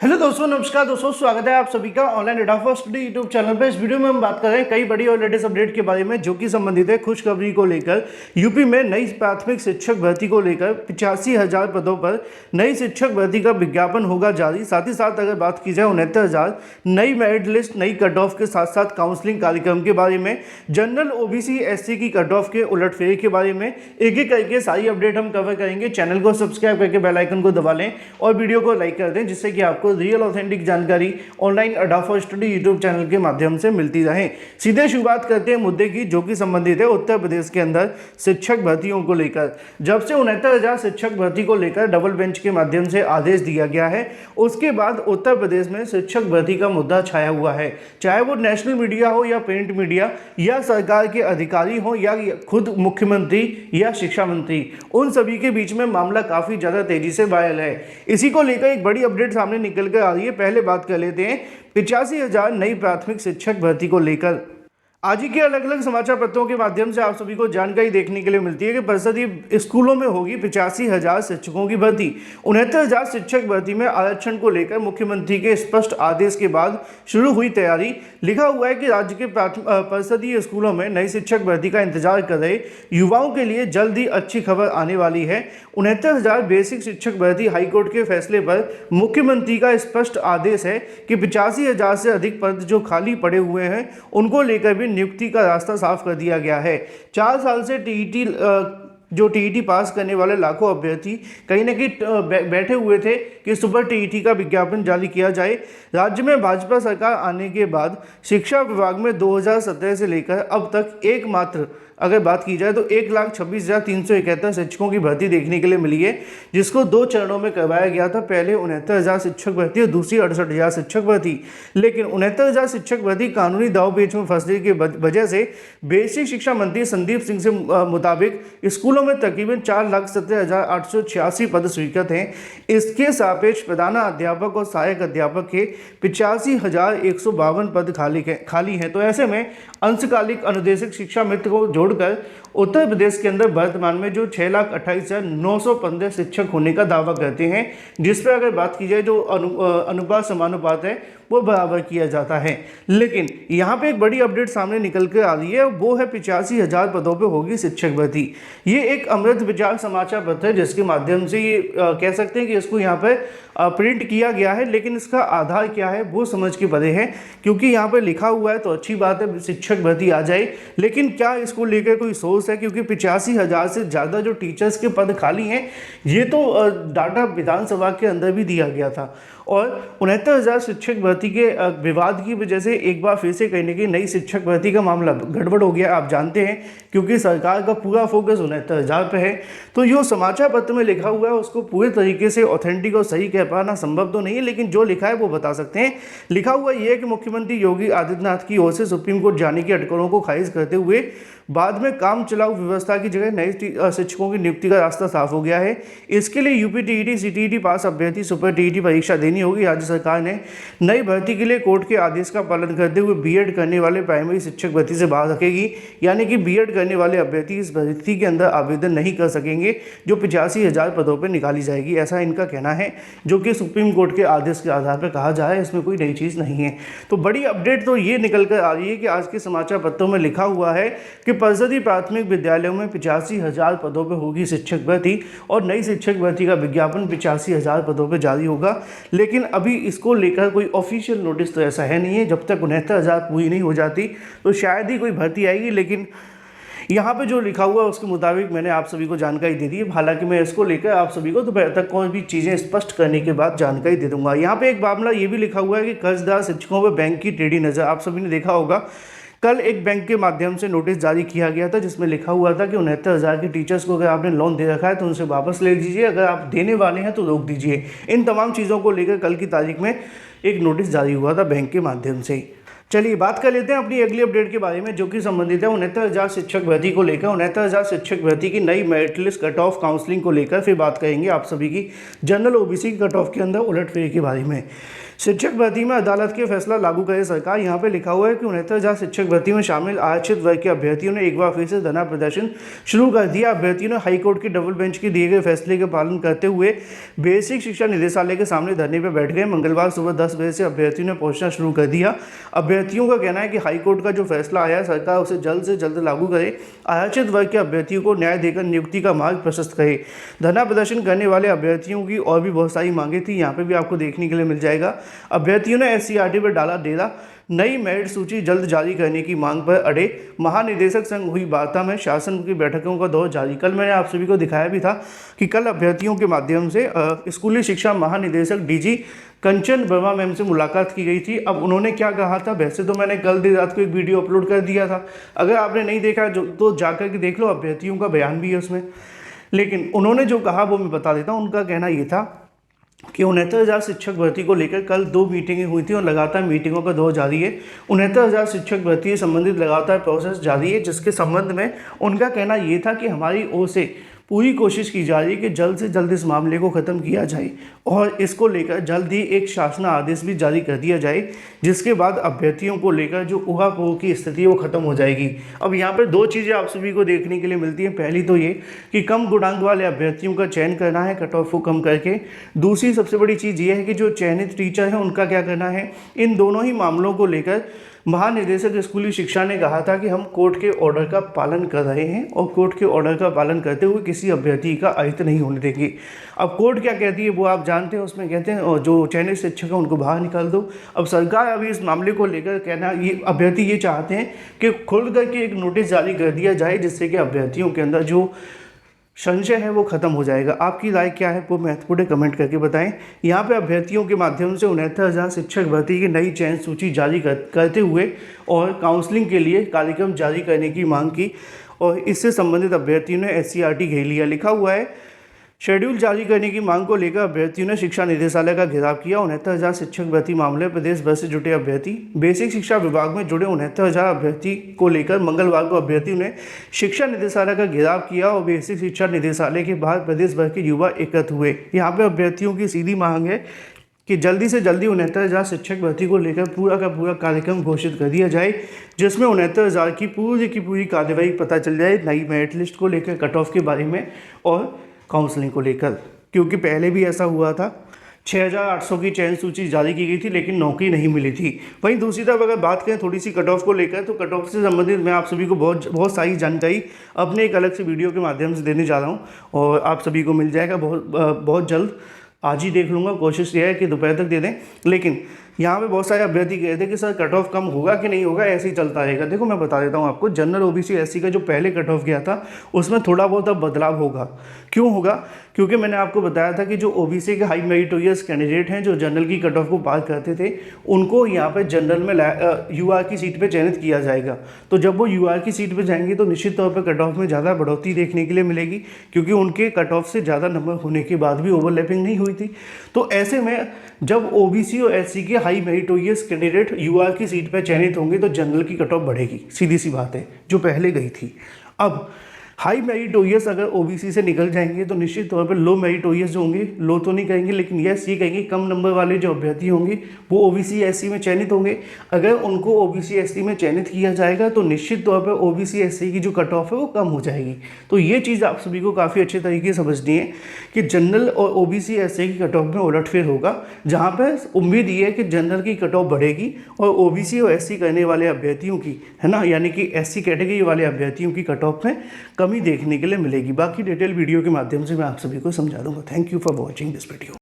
Hello दोस्तों, नमस्कार दोस्तों, स्वागत है आप सभी का online data for study YouTube channel पर। इस वीडियो में हम बात कर रहे हैं कई बड़ी और लेटेस्ट अपडेट के बारे में जो कि संबंधित है खुशखबरी को लेकर। यूपी में नई प्राथमिक शिक्षक भर्ती को लेकर 85,000 पदों पर नई शिक्षक भर्ती का विज्ञापन होगा जारी। साथ ही साथ अगर बात की जाए 69,000 नई मेरिट लिस्ट, नई कट ऑफ के साथ साथ काउंसलिंग कार्यक्रम के बारे में, जनरल ओबीसी एससी की कट ऑफ के उलटफेर के बारे में एक एक करके सारी अपडेट हम कवर करेंगे। चैनल को सब्सक्राइब करके बेल आइकन को दबा लें और वीडियो को लाइक कर दें, जिससे कि आपको रियल ऑथेंटिक जानकारी ऑनलाइन अड्डा फॉर स्टडी यूट्यूब चैनल के माध्यम से मिलती रहे। सीधे शुरुआत करते हैं मुद्दे की, जो कि संबंधित है उत्तर प्रदेश के अंदर शिक्षक भर्तियों को लेकर। जब से 69,000 शिक्षक भर्ती को लेकर डबल बेंच के माध्यम से आदेश दिया गया है, उसके बाद उत्तर प्रदेश में शिक्षक भर्ती का मुद्दा छाया हुआ है। चाहे वो नेशनल मीडिया हो या प्रिंट मीडिया या सरकार के अधिकारी हो या खुद मुख्यमंत्री या शिक्षा मंत्री, उन सभी के बीच में मामला काफी ज्यादा तेजी से वायरल है। इसी को लेकर एक बड़ी अपडेट सामने निकल कर आ रही है। पहले बात कर लेते हैं 85,000 नई प्राथमिक शिक्षक भर्ती को लेकर। आज ही के अलग अलग समाचार पत्रों के माध्यम से आप सभी को जानकारी देखने के लिए मिलती है कि परिषदीय स्कूलों में होगी 85,000 शिक्षकों की भर्ती। 69,000 शिक्षक भर्ती में आरक्षण को लेकर मुख्यमंत्री के स्पष्ट आदेश के बाद शुरू हुई तैयारी। लिखा हुआ है कि राज्य के परिषदीय स्कूलों में नई शिक्षक भर्ती का इंतजार कर रहे युवाओं के लिए जल्द ही अच्छी खबर आने वाली है। 69,000 बेसिक शिक्षक भर्ती हाईकोर्ट के फैसले पर मुख्यमंत्री का स्पष्ट आदेश है कि 85,000 से अधिक पद जो खाली पड़े हुए हैं उनको लेकर भी नियुक्ति का रास्ता साफ कर दिया गया है। 4 साल से टीईटी पास करने वाले लाखों अभ्यर्थी कहीं ना कहीं बैठे हुए थे कि सुपर टीईटी का विज्ञापन जारी किया जाए। राज्य में भाजपा सरकार आने के बाद शिक्षा विभाग में 2017 से लेकर अब तक एकमात्र अगर बात की जाए तो 1,26,371 शिक्षकों की भर्ती देखने के लिए मिली है, जिसको 2 चरणों में करवाया गया था। पहले 69,000 शिक्षक भर्ती और दूसरी 68,000 शिक्षक भर्ती। लेकिन 69,000 शिक्षक भर्ती कानूनी दावपेच में फंसने की वजह से बेसिक शिक्षा मंत्री संदीप सिंह से मुताबिक स्कूलों में तकरीबन 4,17,886 पद स्वीकृत हैं। इसके सापेक्ष प्रधानाध्यापक और सहायक अध्यापक के 85,152 पद खाली हैं। तो ऐसे में अंशकालिक अनुदेशक शिक्षा मित्र को जोड़कर उत्तर प्रदेश के अंदर वर्तमान में जो 6,28,915 शिक्षक होने का दावा करते हैं, जिस पर अगर बात की जाए जो अनुपात समानुपात है वो बराबर किया जाता है। लेकिन यहाँ पे एक बड़ी अपडेट सामने निकल कर आ रही है, वो है 85,000 पदों पे होगी शिक्षक भर्ती। ये एक अमृत विचार समाचार पत्र है, जिसके माध्यम से ये कह सकते हैं कि इसको यहाँ पे प्रिंट किया गया है, लेकिन इसका आधार क्या है वो समझ के परे है। क्योंकि यहाँ पे लिखा हुआ है तो अच्छी बात है, शिक्षक भर्ती आ जाए, लेकिन क्या इसको लेकर कोई सोर्स है? क्योंकि 85,000 से ज़्यादा जो टीचर्स के पद खाली हैं, ये तो डाटा विधानसभा के अंदर भी दिया गया था। और 69,000 शिक्षक भर्ती के विवाद की वजह से एक बार फिर से कहीं ना कहीं नई शिक्षक भर्ती का मामला गड़बड़ हो गया, आप जानते हैं, क्योंकि सरकार का पूरा फोकस 69,000 पे है। तो जो समाचार पत्र में लिखा हुआ है उसको पूरे तरीके से ऑथेंटिक और सही कह पाना संभव तो नहीं है, लेकिन जो लिखा है वो बता सकते हैं। लिखा हुआ ये है कि मुख्यमंत्री योगी आदित्यनाथ की ओर से सुप्रीम कोर्ट जाने की अटकलों को खारिज करते हुए बाद में काम चलाऊ व्यवस्था की जगह नए शिक्षकों की नियुक्ति का रास्ता साफ हो गया है। इसके लिए यूपी टीईटी सीटीईटी पास अभ्यर्थी सुपर टीईटी परीक्षा देनी होगी। राज्य सरकार ने नई भर्ती के लिए कोर्ट के आदेश का पालन करते हुए बीएड करने वाले प्राइमरी शिक्षक भर्ती से बाहर रखेगी, यानी कि बीएड करने वाले अभ्यर्थी इस भर्ती के अंदर आवेदन नहीं कर सकेंगे, जो 85,000 पदों पर निकाली जाएगी, ऐसा इनका कहना है, जो कि सुप्रीम कोर्ट के आदेश के आधार पर कहा जा रहा है। इसमें कोई नई चीज़ नहीं है। तो बड़ी अपडेट तो ये निकल कर आ रही है कि आज के समाचार पत्रों में लिखा हुआ है कि परिषदीय प्राथमिक विद्यालयों में 85,000 पदों पर होगी शिक्षक भर्ती और नई शिक्षक भर्ती का विज्ञापन 85,000 पदों पर जारी होगा। लेकिन अभी इसको लेकर कोई ऑफिशियल नोटिस तो ऐसा है नहीं है। जब तक 69,000 पूरी नहीं हो जाती तो शायद ही कोई भर्ती आएगी। लेकिन यहाँ पे जो लिखा हुआ है उसके मुताबिक मैंने आप सभी को जानकारी दे दी है। हालांकि मैं इसको लेकर आप सभी को दोपहर तक कोई भी चीज़ें स्पष्ट करने के बाद जानकारी दे दूंगा। यहाँ पे एक मामला ये भी लिखा हुआ है कि कर्जदार शिक्षकों पर बैंक की टेढ़ी नज़र, आप सभी ने देखा होगा। कल एक बैंक के माध्यम से नोटिस जारी किया गया था, जिसमें लिखा हुआ था कि 69,000 के टीचर्स को अगर आपने लोन दे रखा है तो उनसे वापस ले लीजिए, अगर आप देने वाले हैं तो रोक दीजिए। इन तमाम चीज़ों को लेकर कल की तारीख में एक नोटिस जारी हुआ था बैंक के माध्यम से। चलिए बात कर लेते हैं अपनी अगली अपडेट के बारे में, जो कि संबंधित है 69,000 शिक्षक भर्ती को लेकर। 69,000 शिक्षक भर्ती की नई merit list cut off counselling को लेकर फिर बात करेंगे आप सभी की जनरल ओबीसी कट ऑफ के अंदर उलटफेर के बारे में। शिक्षक भर्ती में अदालत के फैसला लागू करे सरकार। यहाँ पे लिखा हुआ है कि 69,000 शिक्षक भर्ती में शामिल आरक्षित वर्ग के अभ्यर्थियों ने एक बार फिर से धरना प्रदर्शन शुरू कर दिया। अभ्यर्थियों ने हाईकोर्ट की डबल बेंच के दिए गए फैसले का पालन करते हुए बेसिक शिक्षा निदेशालय के सामने धरने पर बैठ गए। मंगलवार सुबह 10 बजे से अभ्यर्थियों ने पहुंचना शुरू कर दिया। अभ्यर्थियों का कहना है कि हाईकोर्ट का जो फैसला आया सरकार उसे जल्द से जल्द लागू करे, आरक्षित वर्ग के अभ्यर्थियों को न्याय देकर नियुक्ति का मार्ग प्रशस्त करे। धरना प्रदर्शन करने वाले अभ्यर्थियों की और भी बहुत सारी मांगे थी, यहाँ पे भी आपको देखने के लिए मिल जाएगा। अभ्यर्थियों ने SCRT पर डाला डेरा, नई मेरिट सूची जल्द जारी करने की मांग पर अड़े। महानिदेशक संग हुई वार्ता में शासन की बैठकों का दौर जारी। कल मैंने आप सभी को दिखाया भी था कि कल अभ्यर्थियों के माध्यम से स्कूली शिक्षा महानिदेशक DG कंचन वर्मा मैम से मुलाकात की गई थी। अब उन्होंने क्या कहा था, वैसे तो मैंने कल देर रात को एक वीडियो अपलोड कर दिया था, अगर आपने नहीं देखा तो जाकर के देख लो, अभ्यर्थियों का बयान भी है उसमें। लेकिन उन्होंने जो कहा वो मैं बता देता हूँ। उनका कहना ये था कि 69,000 शिक्षक भर्ती को लेकर कल 2 मीटिंगें हुई थी और लगातार मीटिंगों का दौर जारी है। 69,000 शिक्षक भर्ती से संबंधित लगातार प्रोसेस जारी है, जिसके संबंध में उनका कहना ये था कि हमारी ओर से पूरी कोशिश की जा रही है कि जल्द से जल्द इस मामले को ख़त्म किया जाए और इसको लेकर जल्द ही एक शासन आदेश भी जारी कर दिया जाए, जिसके बाद अभ्यर्थियों को लेकर जो उहापोह की स्थिति है वो खत्म हो जाएगी। अब यहाँ पर 2 चीज़ें आप सभी को देखने के लिए मिलती हैं। पहली तो ये कि कम गुणांक वाले अभ्यर्थियों का चयन करना है कट ऑफ को कम करके। दूसरी सबसे बड़ी चीज़ ये है कि जो चयनित टीचर हैं उनका क्या करना है। इन दोनों ही मामलों को लेकर महानिदेशक स्कूली शिक्षा ने कहा था कि हम कोर्ट के ऑर्डर का पालन कर रहे हैं और कोर्ट के ऑर्डर का पालन करते हुए किसी अभ्यर्थी का अहित नहीं होने देंगे। अब कोर्ट क्या कहती है वो आप जानते हैं, उसमें कहते हैं और जो चयनित शिक्षक है उनको बाहर निकाल दो। अब सरकार अभी इस मामले को लेकर कहना, ये अभ्यर्थी ये चाहते हैं कि खुल करके एक नोटिस जारी कर दिया जाए, जिससे कि अभ्यर्थियों के अंदर जो संशय है वो खत्म हो जाएगा। आपकी राय क्या है वो महत्वपूर्ण कमेंट करके बताएं। यहाँ पे अभ्यर्थियों के माध्यम से 69,000 शिक्षक भर्ती की नई चयन सूची जारी करते हुए और काउंसलिंग के लिए कार्यक्रम जारी करने की मांग की और इससे संबंधित अभ्यर्थियों ने SCRT घेर लिया। लिखा हुआ है शेड्यूल जारी करने की मांग को लेकर अभ्यर्थियों ने शिक्षा निदेशालय का घेराव किया। 69,000 शिक्षक भर्ती मामले प्रदेश भर से जुटे अभ्यर्थी। बेसिक शिक्षा विभाग में जुड़े 69,000 अभ्यर्थी को लेकर मंगलवार को अभ्यर्थियों ने शिक्षा निदेशालय का घेराव किया और बेसिक शिक्षा निदेशालय के बाहर प्रदेश भर के युवा एकत्र हुए। यहाँ पर अभ्यर्थियों की सीधी मांग है कि जल्दी से जल्दी 69,000 शिक्षक भर्ती को लेकर पूरा का पूरा कार्यक्रम घोषित कर दिया जाए, जिसमें 69,000 की पूरी कार्यवाही पता चल जाए नई मेरिट लिस्ट को लेकर, कट ऑफ के बारे में और काउंसलिंग को लेकर। क्योंकि पहले भी ऐसा हुआ था, 6,800 की चयन सूची जारी की गई थी लेकिन नौकरी नहीं मिली थी। वहीं दूसरी तरफ अगर बात करें थोड़ी सी कट ऑफ को लेकर, तो कट ऑफ से संबंधित मैं आप सभी को बहुत सारी जानकारी अपने एक अलग से वीडियो के माध्यम से देने जा रहा हूं और आप सभी को मिल जाएगा बहुत जल्द। आज ही देख लूँगा, कोशिश ये है कि दोपहर तक दे दें। लेकिन यहाँ पे बहुत सारे अभ्यर्थी कह थे कि सर कट ऑफ कम होगा कि नहीं होगा, ऐसे ही चलता रहेगा। देखो मैं बता देता हूँ आपको, जनरल OBC SC का जो पहले कट ऑफ गया था उसमें थोड़ा बहुत अब बदलाव होगा। क्यों होगा? क्योंकि मैंने आपको बताया था कि जो OBC के हाई मेरिटोरियस कैंडिडेट हैं जो जनरल की कट ऑफ को पार करते थे, उनको यहाँ पर जनरल में UR की सीट पर चयनित किया जाएगा। तो जब वो UR की सीट पर जाएंगे तो निश्चित तौर पर कट ऑफ में ज़्यादा बढ़ोतरी देखने के लिए मिलेगी, क्योंकि उनके कट ऑफ से ज़्यादा नंबर होने के बाद भी ओवरलैपिंग नहीं हुई थी। तो ऐसे में जब OBC और SC के हाई मेरिटोरियस कैंडिडेट UR की सीट पर चयनित होंगे तो जनरल की कट ऑफ बढ़ेगी, सीधी सी बात है, जो पहले गई थी। अब हाई मेरिटोरियस अगर OBC से निकल जाएंगे तो निश्चित तौर पर लो मेरिटोरियस जो होंगे, लो तो नहीं कहेंगे लेकिन यस ये कहेंगे, कम नंबर वाले जो अभ्यर्थी होंगे वो OBC SC में चयनित होंगे। अगर उनको OBC SC में चयनित किया जाएगा तो निश्चित तौर पर OBC SC की जो कट ऑफ है वो कम हो जाएगी। तो ये चीज़ आप सभी को काफ़ी अच्छे तरीके से समझनी है कि जनरल और OBC SC की कट ऑफ में उलटफेर होगा, जहाँ पर उम्मीद ये है कि जनरल की कट ऑफ बढ़ेगी और OBC और SC करने वाले अभ्यर्थियों की, है ना, यानी कि SC कैटेगरी वाले अभ्यर्थियों की कट ऑफ में कमी देखने के लिए मिलेगी। बाकी डिटेल वीडियो के माध्यम से मैं आप सभी को समझा दूंगा। Thank you for watching this video.